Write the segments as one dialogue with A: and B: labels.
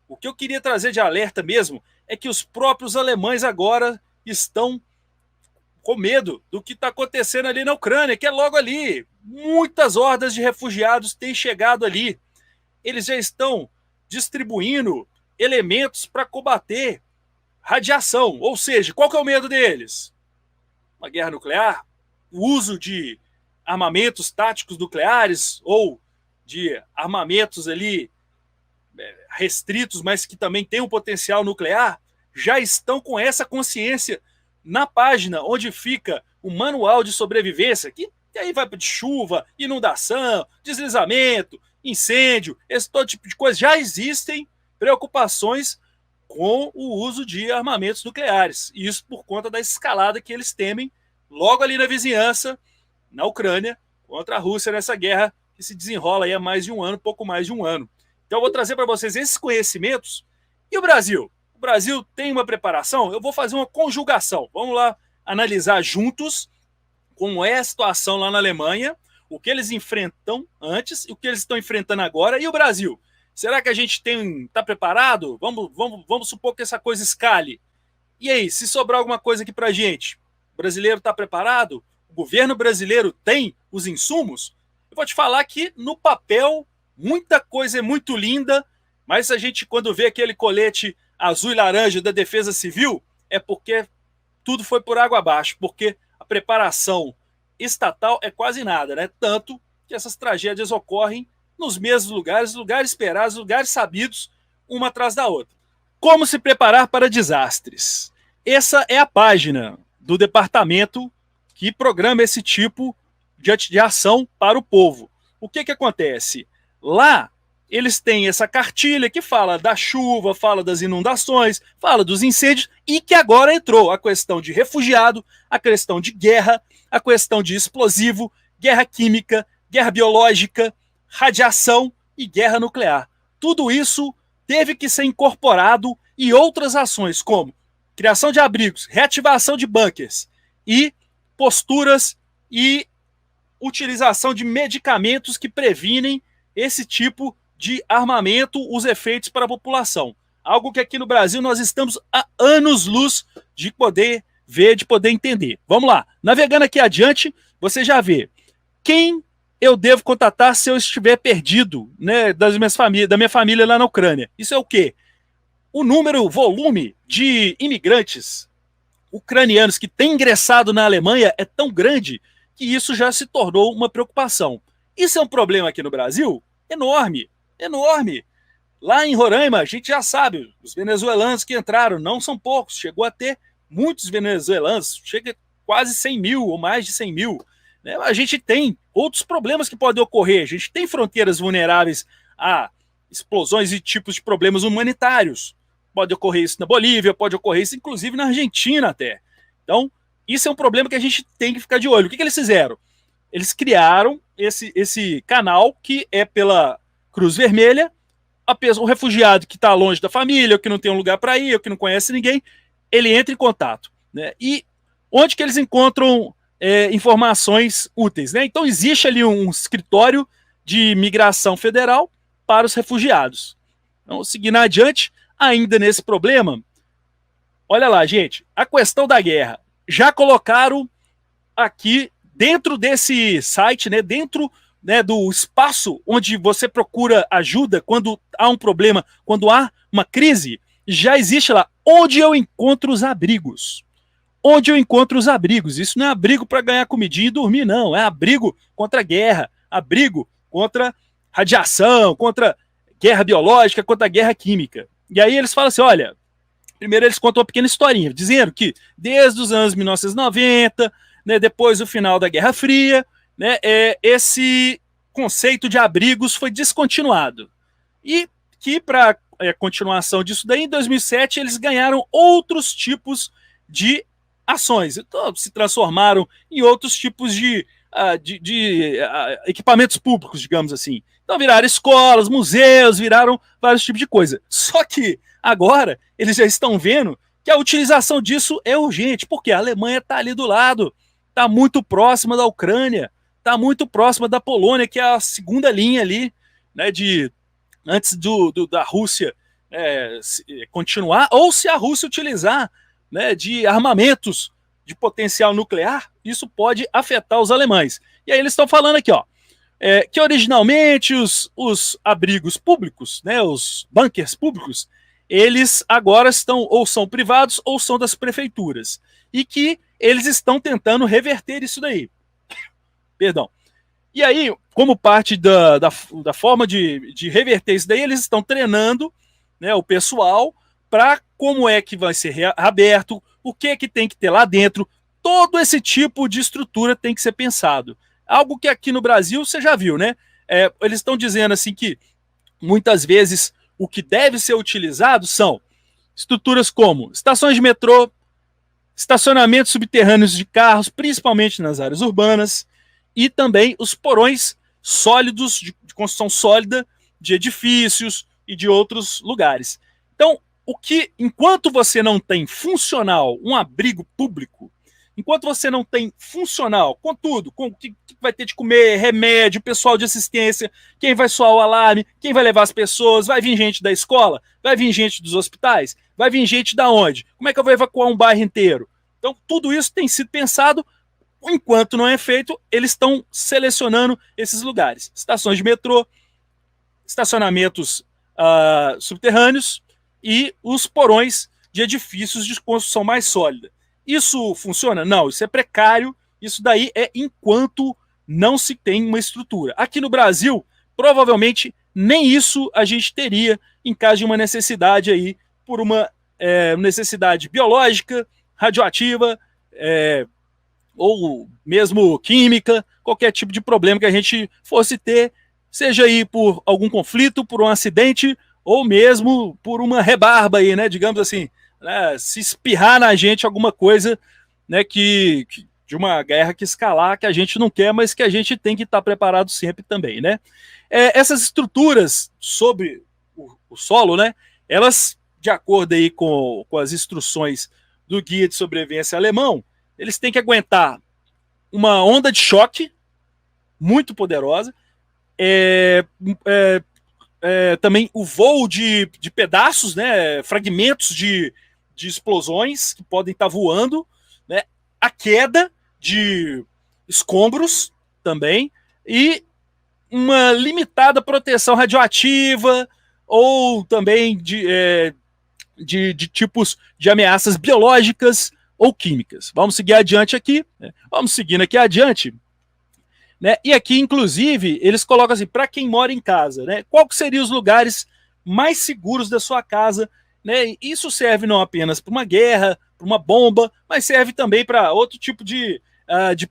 A: O que eu queria trazer de alerta mesmo é que os próprios alemães agora estão com medo do que está acontecendo ali na Ucrânia, que é logo ali. Muitas hordas de refugiados têm chegado ali. Eles já estão distribuindo elementos para combater radiação. Ou seja, qual que é o medo deles? Uma guerra nuclear? O uso de armamentos táticos nucleares ou de armamentos ali restritos, mas que também têm um potencial nuclear, já estão com essa consciência na página onde fica o manual de sobrevivência, que aí vai de chuva, inundação, deslizamento, incêndio, esse todo tipo de coisa. Já existem preocupações com o uso de armamentos nucleares. Isso por conta da escalada que eles temem logo ali na vizinhança, na Ucrânia, contra a Rússia nessa guerra que se desenrola aí há mais de um ano, pouco mais de um ano. Então eu vou trazer para vocês esses conhecimentos. E o Brasil? O Brasil tem uma preparação? Eu vou fazer uma conjugação. Vamos lá analisar juntos como é a situação lá na Alemanha, o que eles enfrentam antes e o que eles estão enfrentando agora. E o Brasil? Será que a gente está preparado? Vamos supor que essa coisa escale. E aí, se sobrar alguma coisa aqui para a gente, o brasileiro está preparado? O governo brasileiro tem os insumos? Eu vou te falar que no papel muita coisa é muito linda, mas a gente, quando vê aquele colete azul e laranja da Defesa Civil, é porque tudo foi por água abaixo, porque a preparação estatal é quase nada, né? Tanto que essas tragédias ocorrem nos mesmos lugares, lugares esperados, lugares sabidos, uma atrás da outra. Como se preparar para desastres? Essa é a página do departamento que programa esse tipo de ação para o povo. O que acontece? Lá, eles têm essa cartilha que fala da chuva, fala das inundações, fala dos incêndios e que agora entrou a questão de refugiado, a questão de guerra, a questão de explosivo, guerra química, guerra biológica, radiação e guerra nuclear. Tudo isso teve que ser incorporado e outras ações como criação de abrigos, reativação de bunkers e posturas e utilização de medicamentos que previnem esse tipo de armamento, os efeitos para a população. Algo que aqui no Brasil nós estamos há anos-luz de poder ver, de poder entender. Vamos lá. Navegando aqui adiante, você já vê quem eu devo contatar se eu estiver perdido, né, da minha família lá na Ucrânia. Isso é o quê? O número, o volume de imigrantes ucranianos que têm ingressado na Alemanha é tão grande que isso já se tornou uma preocupação. Isso é um problema aqui no Brasil? Enorme, enorme. Lá em Roraima, a gente já sabe, os venezuelanos que entraram não são poucos, chegou a ter muitos venezuelanos, chega a quase 100 mil ou mais de 100 mil. Né? A gente tem outros problemas que podem ocorrer, a gente tem fronteiras vulneráveis a explosões e tipos de problemas humanitários. Pode ocorrer isso na Bolívia, pode ocorrer isso inclusive na Argentina até. Então, isso é um problema que a gente tem que ficar de olho. O que eles fizeram? Eles criaram esse canal que é pela Cruz Vermelha. O refugiado que está longe da família, ou que não tem um lugar para ir, ou que não conhece ninguém, ele entra em contato. Né? E onde que eles encontram informações úteis? Né? Então existe ali um escritório de migração federal para os refugiados. Então, seguindo adiante, ainda nesse problema, olha lá, gente, a questão da guerra. Já colocaram aqui dentro desse site, né, dentro, né, do espaço onde você procura ajuda quando há um problema, quando há uma crise, já existe lá onde eu encontro os abrigos. Onde eu encontro os abrigos. Isso não é abrigo para ganhar comidinha e dormir, não. É abrigo contra a guerra, abrigo contra radiação, contra guerra biológica, contra a guerra química. E aí eles falam assim, olha, primeiro eles contam uma pequena historinha, dizendo que desde os anos 1990, né, depois do final da Guerra Fria, né, esse conceito de abrigos foi descontinuado. E que, para continuação disso daí, em 2007, eles ganharam outros tipos de ações. Então, se transformaram em outros tipos de equipamentos públicos, digamos assim. Então viraram escolas, museus, viraram vários tipos de coisa. Só que agora eles já estão vendo que a utilização disso é urgente, porque a Alemanha está ali do lado, está muito próxima da Ucrânia, está muito próxima da Polônia, que é a segunda linha ali, né, antes da Rússia continuar, ou se a Rússia utilizar, né, de armamentos de potencial nuclear, isso pode afetar os alemães. E aí eles estão falando aqui, ó, que originalmente os abrigos públicos, né, os bunkers públicos, eles agora estão ou são privados ou são das prefeituras. E que eles estão tentando reverter isso daí. Perdão. E aí, como parte da forma de reverter isso daí, eles estão treinando, né, o pessoal para como é que vai ser reaberto, o que é que tem que ter lá dentro. Todo esse tipo de estrutura tem que ser pensado. Algo que aqui no Brasil você já viu, né? Eles estão dizendo assim que muitas vezes o que deve ser utilizado são estruturas como estações de metrô, estacionamentos subterrâneos de carros, principalmente nas áreas urbanas, e também os porões sólidos, de construção sólida, de edifícios e de outros lugares. Então, enquanto você não tem funcional um abrigo público, enquanto você não tem funcional, com tudo, com o que vai ter de comer, remédio, pessoal de assistência, quem vai soar o alarme, quem vai levar as pessoas, vai vir gente da escola, vai vir gente dos hospitais, vai vir gente da onde? Como é que eu vou evacuar um bairro inteiro? Então, tudo isso tem sido pensado. Enquanto não é feito, eles estão selecionando esses lugares. Estações de metrô, estacionamentos subterrâneos e os porões de edifícios de construção mais sólida. Isso funciona? Não, isso é precário. Isso daí é enquanto não se tem uma estrutura. Aqui no Brasil, provavelmente, nem isso a gente teria em caso de uma necessidade aí, por uma necessidade biológica, radioativa, ou mesmo química, qualquer tipo de problema que a gente fosse ter, seja aí por algum conflito, por um acidente, ou mesmo por uma rebarba aí, né, digamos assim, né, se espirrar na gente alguma coisa, né, de uma guerra que escalar, que a gente não quer, mas que a gente tem que estar preparado sempre também, né. Essas estruturas sobre o solo, né, elas, de acordo aí com as instruções do Guia de Sobrevivência Alemão, eles têm que aguentar uma onda de choque muito poderosa, também o voo de pedaços, né, fragmentos de explosões que podem estar voando, né, a queda de escombros também, e uma limitada proteção radioativa, ou também de tipos de ameaças biológicas ou químicas. Vamos seguir adiante aqui, né? Vamos seguindo aqui adiante, né? E aqui, inclusive, eles colocam assim, para quem mora em casa, né? Qual que seriam os lugares mais seguros da sua casa, né? Isso serve não apenas para uma guerra, para uma bomba, mas serve também para outro tipo de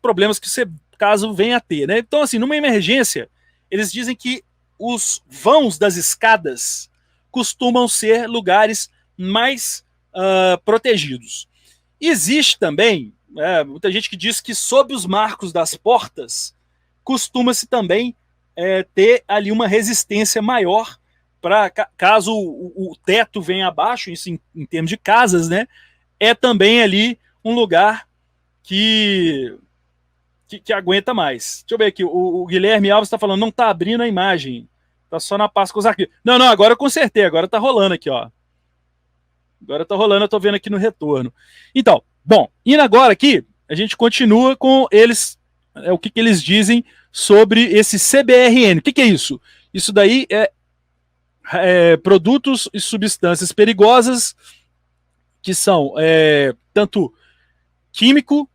A: problemas que você, caso venha a ter, né? Então, assim, numa emergência, eles dizem que os vãos das escadas costumam ser lugares mais protegidos. Existe também muita gente que diz que sob os marcos das portas costuma-se também ter ali uma resistência maior para caso o teto venha abaixo, isso em termos de casas, né? É também ali um lugar que aguenta mais. Deixa eu ver aqui, o Guilherme Alves está falando, não está abrindo a imagem, está só na pasta com os arquivos. Não, agora eu consertei, agora está rolando aqui, ó. Agora tá rolando, eu tô vendo aqui no retorno. Então, bom, indo agora aqui, a gente continua com eles, o que eles dizem sobre esse CBRN. O que é isso? Isso daí é produtos e substâncias perigosas que são tanto químico,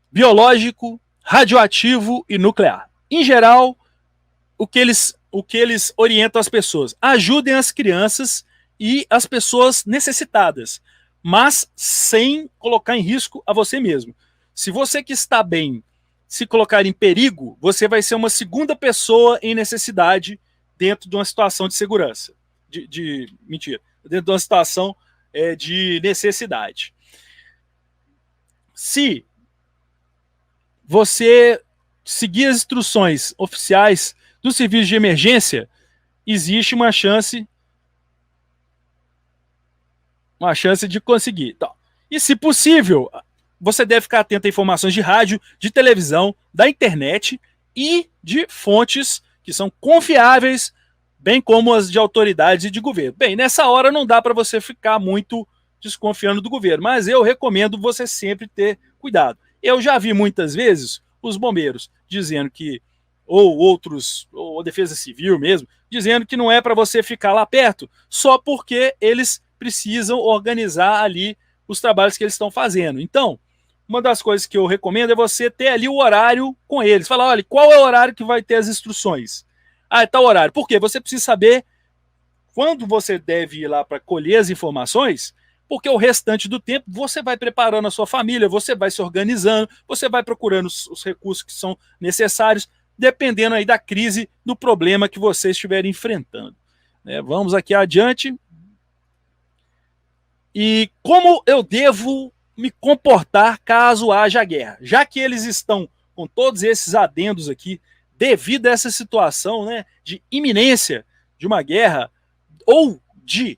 A: biológico, radioativo e nuclear. Em geral, o que eles orientam as pessoas? Ajudem as crianças e as pessoas necessitadas, mas sem colocar em risco a você mesmo. Se você que está bem se colocar em perigo, você vai ser uma segunda pessoa em necessidade dentro de uma situação de segurança. Mentira. Dentro de uma situação de necessidade. Se você seguir as instruções oficiais do serviço de emergência, existe uma chance de conseguir. Então, e se possível, você deve ficar atento a informações de rádio, de televisão, da internet e de fontes que são confiáveis bem como as de autoridades e de governo. Bem, nessa hora não dá para você ficar muito desconfiando do governo, mas eu recomendo você sempre ter cuidado. Eu já vi muitas vezes os bombeiros dizendo que, ou outros, ou a Defesa Civil mesmo, dizendo que não é para você ficar lá perto, só porque eles precisam organizar ali os trabalhos que eles estão fazendo. Então, uma das coisas que eu recomendo é você ter ali o horário com eles. Falar, olha, qual é o horário que vai ter as instruções? Ah, é tal horário. Por quê? Você precisa saber quando você deve ir lá para colher as informações, porque o restante do tempo você vai preparando a sua família, você vai se organizando, você vai procurando os recursos que são necessários, dependendo aí da crise, do problema que você estiver enfrentando. Vamos aqui adiante. E como eu devo me comportar caso haja guerra? Já que eles estão com todos esses adendos aqui, devido a essa situação, né, de iminência de uma guerra ou de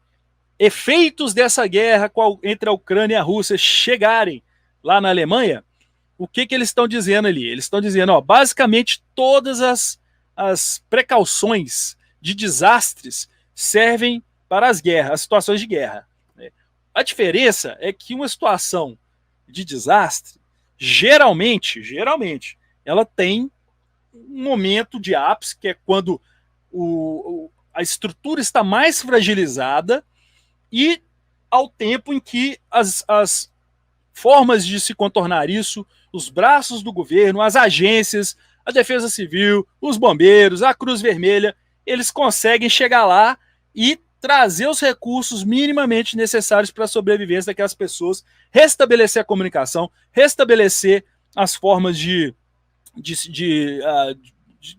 A: efeitos dessa guerra entre a Ucrânia e a Rússia chegarem lá na Alemanha, o que eles estão dizendo ali? Eles estão dizendo, ó, basicamente todas as precauções de desastres servem para as guerras, as situações de guerra. A diferença é que uma situação de desastre, geralmente, ela tem um momento de ápice, que é quando a estrutura está mais fragilizada e ao tempo em que as formas de se contornar isso, os braços do governo, as agências, a Defesa Civil, os bombeiros, a Cruz Vermelha, eles conseguem chegar lá e trazer os recursos minimamente necessários para a sobrevivência daquelas pessoas, restabelecer a comunicação, restabelecer as formas de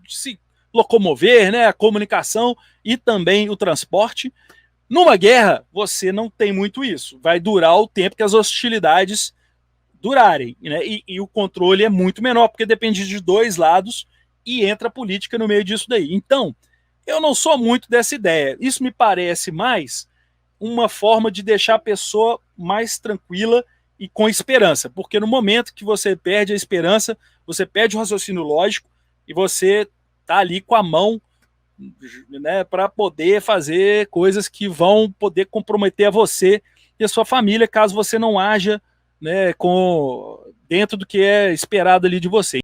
A: se locomover, né, a comunicação e também o transporte. Numa guerra, você não tem muito isso. Vai durar o tempo que as hostilidades durarem, né? E o controle é muito menor, porque depende de dois lados e entra a política no meio disso daí. Então, eu não sou muito dessa ideia. Isso me parece mais uma forma de deixar a pessoa mais tranquila e com esperança, porque no momento que você perde a esperança, você perde o raciocínio lógico e você tá ali com a mão, né, para poder fazer coisas que vão poder comprometer a você e a sua família, caso você não haja, né, dentro do que é esperado ali de você.